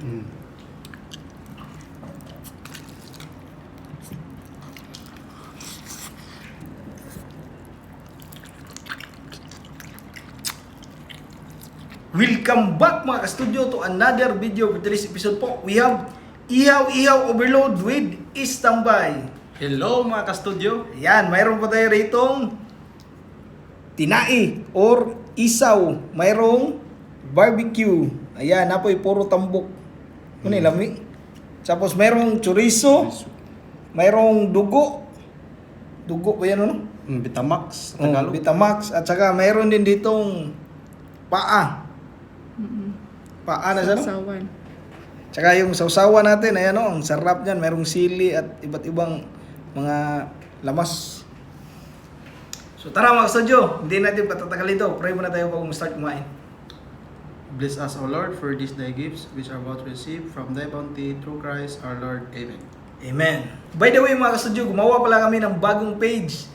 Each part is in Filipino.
Mm. Welcome back mga ka-studio to another video. For today's episode po, we have Ihaw Overload with Istambay. Hello mga ka-studio. Ayan, mayroon pa tayo ritong tinai or isaw. Mayroong barbecue. Ayan, napoy puro tambok. Ano yung lami? Tapos mayroong chorizo. Mayroong dugo. Dugo ba yan ano? Vitamax sa Oh, Tagalog. Vitamax. At saka mayroon din ditong paa. Paa na siya, no? Sausawan. Tsaka yung sausawan natin, ayan o, ang sarap niyan. Merong sili at iba't ibang mga lamas. So tara mga studio, hindi natin patatagal ito. Pray muna tayo bago start kumain. Bless us, O Lord, for these thy gifts, which are about to receive from thy bounty through Christ our Lord. Amen. Amen. By the way mga studio, gumawa pala kami ng bagong page.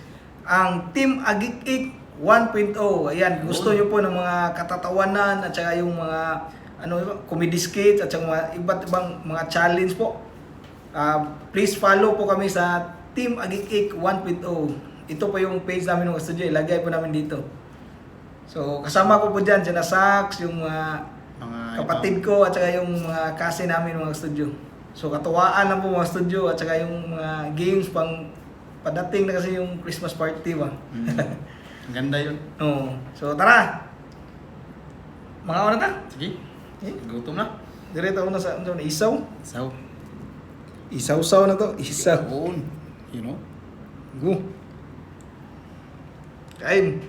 Ang Team Agik-Ik 1.0. Ayan, gusto nyo po ng mga katatawanan at saka yung mga comedy skits at saka mga iba't ibang mga challenge po. Please follow po kami sa Team Agik-Ik 1.0. Ito po yung page namin ng studio. Ilagay po namin dito. So, kasama ko po dyan, dyan na Sax, yung mga kapatid ko at saka yung mga kasi namin mga studio. So, katuwaan lang po mga studio at saka yung mga games pang padating na kasi yung Christmas party ba. Ang ganda yun. Oo. So, tara! Mga ano ta? Sige, Eh? gutom na. Direto na sa isaw. So, Isaw-saw na to. Isaw. own, you know. Go. Kain.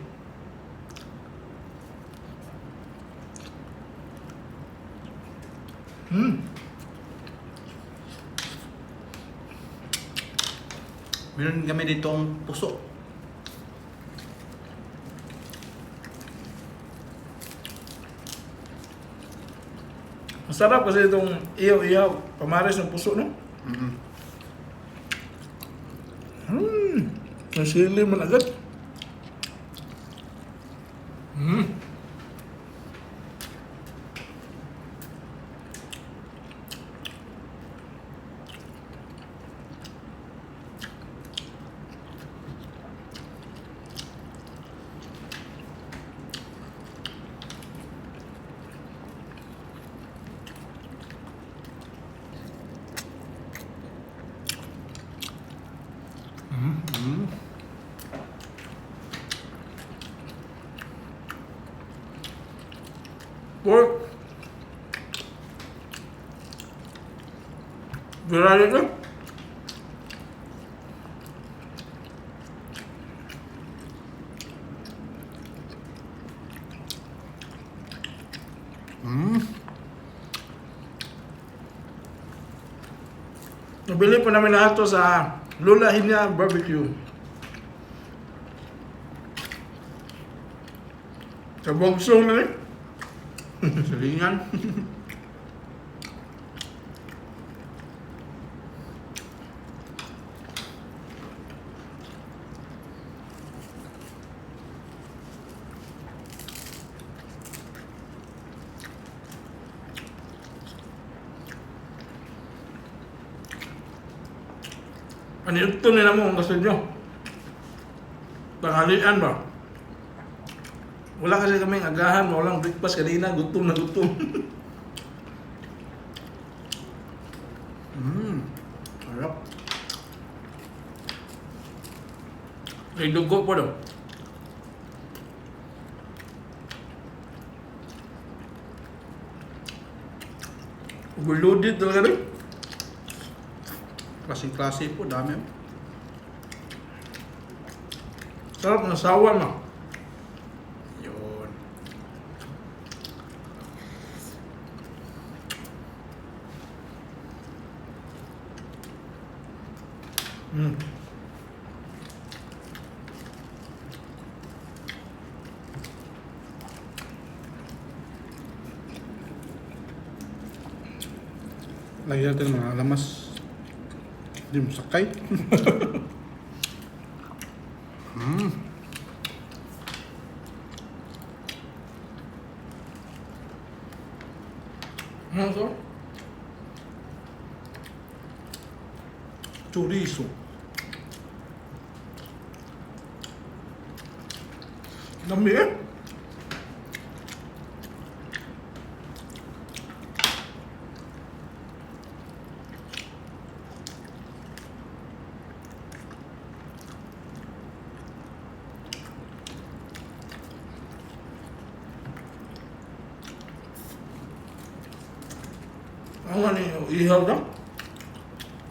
Meron kami ditong puso. Masarap kasi itong ihaw-ihaw. Pamares ng puso, no? Mm-hmm. Ang sili man agad. Pork. Grabe ito. Nabili po namin lahat to sa Lola Hinya Barbecue. Sa Bongsong na rin. Salingan. Ano ito nila mo ang gusto nyo? Tanghalian ba? Wala kasi kaming agahan, walang breakfast kanina, gutom na gutom. Sarap. May dugo po daw. Overloaded talaga rin. Klaseng-klase po, dami. Sarap ng sawa na. Yun. Lagyan natin ng mga lamas. Hindi mo sakay. Ano to? chorizo. Dami eh. Ang ano yung ihaw na?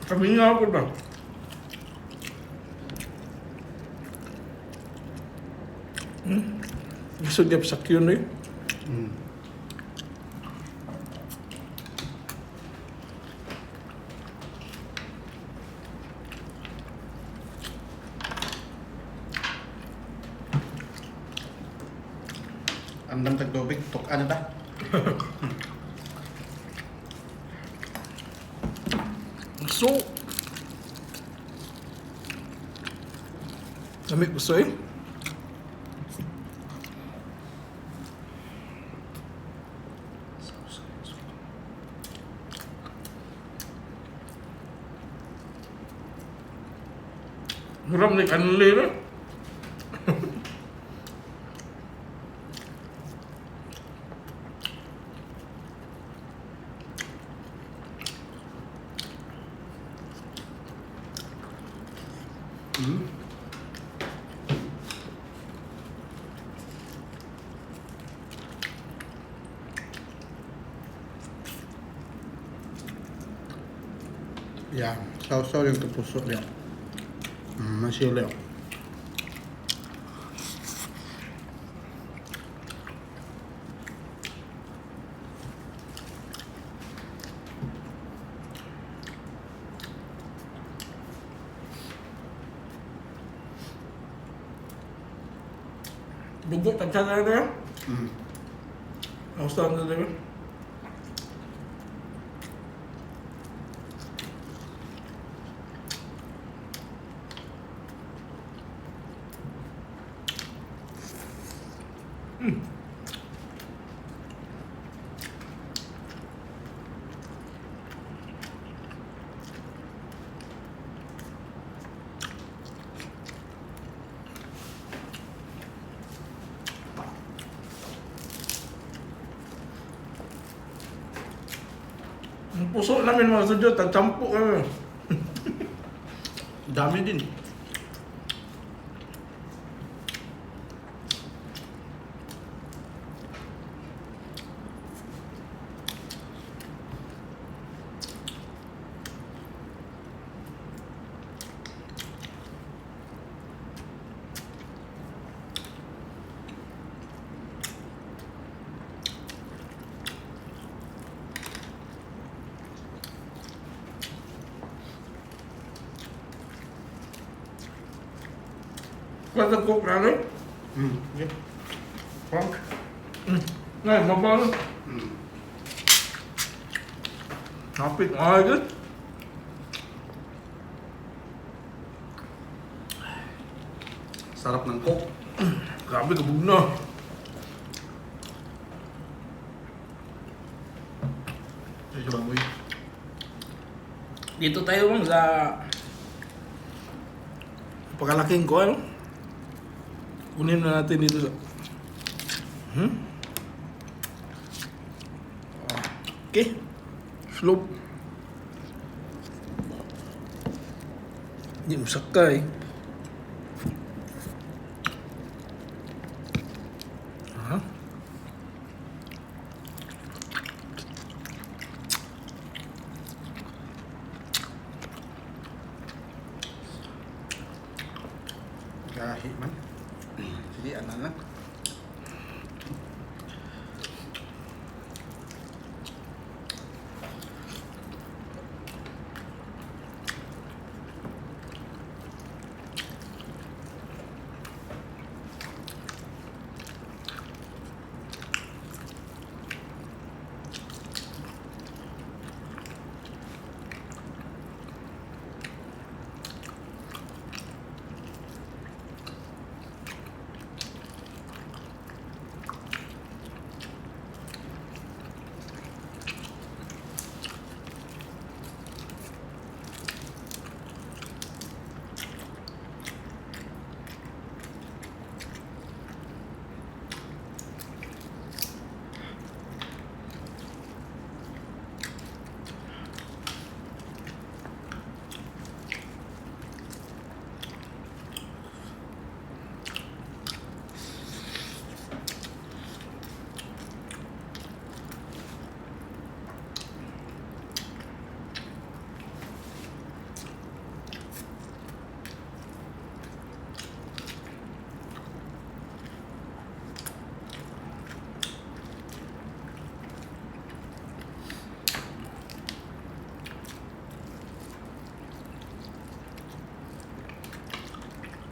Kami nga ako ba? Gusto niya sa yun eh. Mm. Andam tagtubig, tuk ano ta? So, kami gusto eh. Marami ni kanli na. Mm. Yan, sausaw yung kapuso niya. Masili. Bubuk tak sana ada. Mm. Austan ada. Ang puso namin mga sadyo, tagchampo kami. Dami din. Kuwata cook na rin. Okay. Frank. Ngayon, mabalo. Kapit nga agad. Sarap ng coke. Grabe, kabog na. Medyo baboy. Dito tayo bang sa pagkalaking ko, ano? Kunin na natin dito sa... Okay. Slope. Hindi mo sakay. Aha. Gahi man. Sige, ano lang.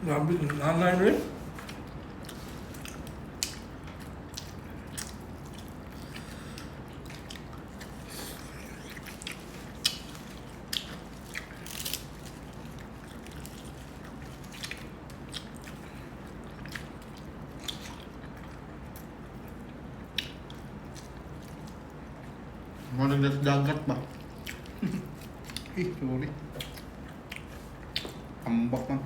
Grabe, nanay rin. Mga nagdagat ba? Sorry. Ambak man.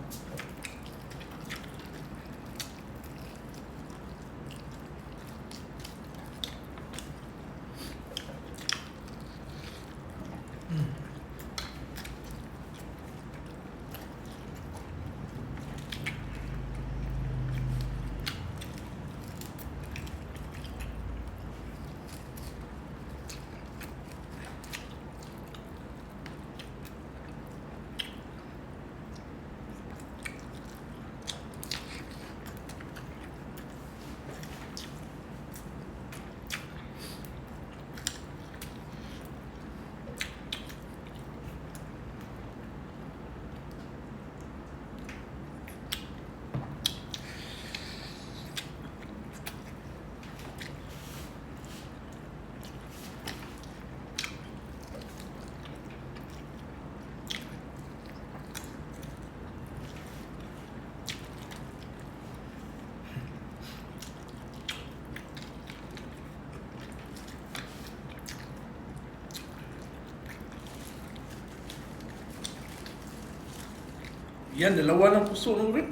Yan, dalawa ng puso nung rin.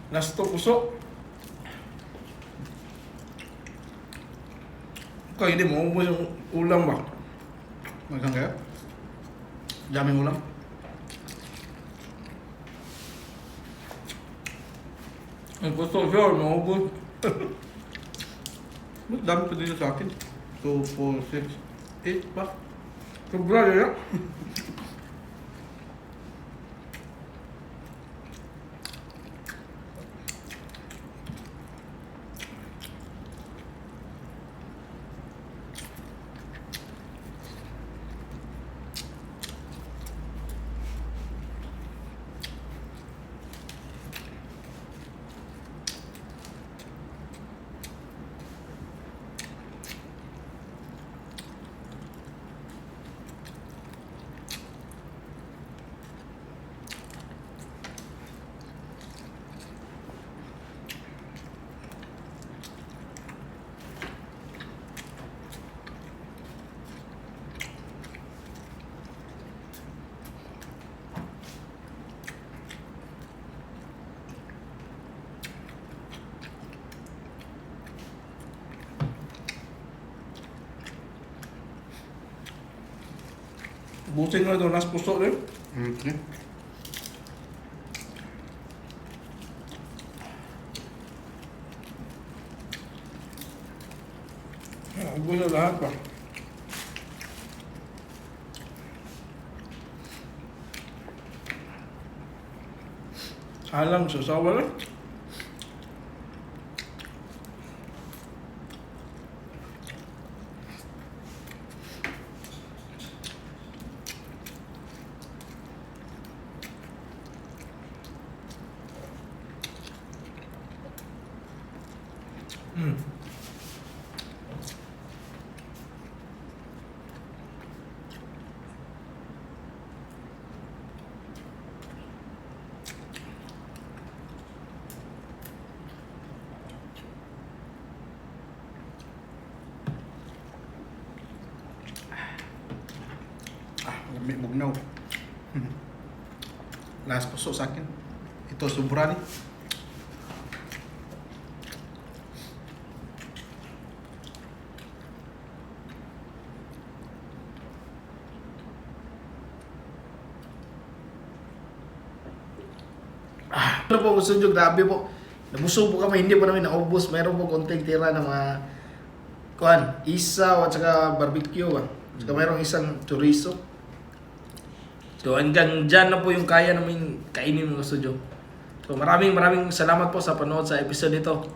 Last to puso. Kaya hindi mo ubos yung ulam ba? Magang kaya? Daming ulam. Ang puso sure, maubos. Mas dami pa dito sa akin. 2, 4, 6, 8 pa. Sobra yan. Busin mo ito, last puso rin. Okay. Ubos na lahat pa. Alam, sasawa lang. Lamig bugnaw. Last puso sa akin. Ito sobra ni. Ano po gusto nyo, grabe po. Nabusog po kami, hindi po namin naubos. Mayroon po konting tira ng mga isaw at saka barbecue. At saka mayroong isang chorizo. So hanggang dyan na po yung kaya namin kainin mga studio. So maraming salamat po sa panood sa episode nito.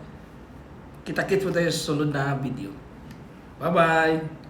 Kita-kits po tayo sa sunod na video. Bye-bye!